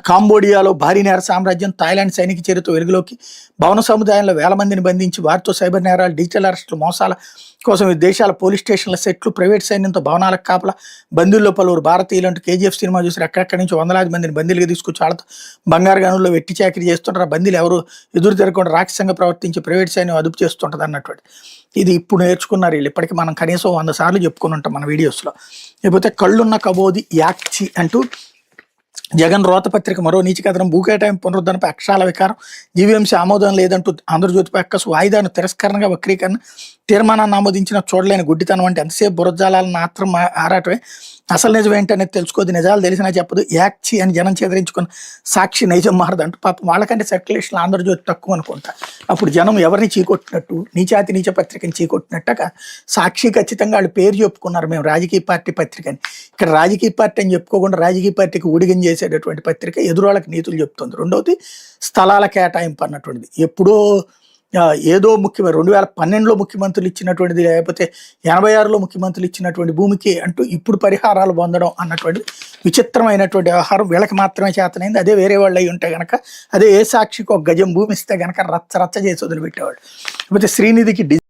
కాంబోడియాలో భారీ నేర సామ్రాజ్యం, థాయిలాండ్ సైనిక చర్యతో వెలుగులోకి, భవన సముదాయంలో వేల మందిని బంధించి వారితో సైబర్ నేరాలు, డిజిటల్ అరెస్టులు, మోసాల కోసం ఈ దేశాల పోలీస్ స్టేషన్ల సెట్లు, ప్రైవేట్ సైన్యంతో భవనాలకు కాపలా, బందీల్లో పలువురు భారతీయులు అంటూ కేజీఎఫ్ సినిమా చూసి ఎక్కడెక్కడి నుంచి వందలాది మందిని బందీలుగా తీసుకొచ్చి వాళ్ళతో బంగారు గనుల్లో వెట్టి చాకరీ చేస్తుంటారు. బందీలు ఎవరు ఎదురు తిరగకుండా రాక్షసంగా ప్రవర్తించి ప్రైవేట్ సైన్యం అదుపు చేస్తుంటుంది అన్నటువంటి ఇది ఇప్పుడు నేర్చుకున్నారు వీళ్ళు. ఇప్పటికీ మనం కనీసం 100 సార్లు చెప్పుకుని ఉంటాం మన వీడియోస్లో. లేకపోతే కళ్ళున్న కబోది యాక్చి అంటూ జగన్ రోతపత్రిక మరో నీచి కథనం, భూకేటాయింపు పునరుద్ధరణపై అక్షరాల వికారం, జీవీఎంసీ ఆమోదం లేదంటూ ఆంధ్రజ్యోతిపై అక్కసు, వాయిదాను తిరస్కరణగా వక్రీకరణ, తీర్మానాన్ని ఆమోదించిన చూడలేని గుడ్డితనం అంటే ఎంతసేపు బురజాలను ఆత్రం ఆరాటమే, అసలు నిజం ఏంటనేది తెలుసుకోదు, నిజాలు తెలిసినా చెప్పదు, యాక్చి అని జనం చేదరించుకున్న సాక్షి నైజం మారదంటూ పాపం వాళ్ళకంటే సర్క్యులేషన్ ఆంధ్రజ్యోతి తక్కువ అనుకుంటా. అప్పుడు జనం ఎవరిని చీకొట్టినట్టు, నీచాతి నీచ పత్రికని చీకొట్టినట్టక సాక్షి ఖచ్చితంగా వాళ్ళు పేరు చెప్పుకున్నారు మేము రాజకీయ పార్టీ పత్రిక అని. ఇక్కడ రాజకీయ పార్టీ అని చెప్పుకోకుండా రాజకీయ పార్టీకి ఊడిగం చేసేటటువంటి పత్రిక ఎదురోళ్ళకి నీతులు చెప్తుంది. రెండవది స్థలాల కేటాయింపు అన్నటువంటిది ఎప్పుడో ఏదో ముఖ్యమైన 2012లో ముఖ్యమంత్రులు ఇచ్చినటువంటిది, లేకపోతే 86లో ముఖ్యమంత్రులు ఇచ్చినటువంటి భూమికి అంటూ ఇప్పుడు పరిహారాలు పొందడం అన్నటువంటి విచిత్రమైనటువంటి వ్యవహారం వీళ్ళకి మాత్రమే చేతనైంది. అదే వేరే వాళ్ళు అయి ఉంటే కనుక, అదే ఏ సాక్షికి ఒక గజం భూమి ఇస్తే కనుక రచ్చ రచ్చ చేసి వదిలిపెట్టేవాళ్ళు. లేకపోతే శ్రీనిధికి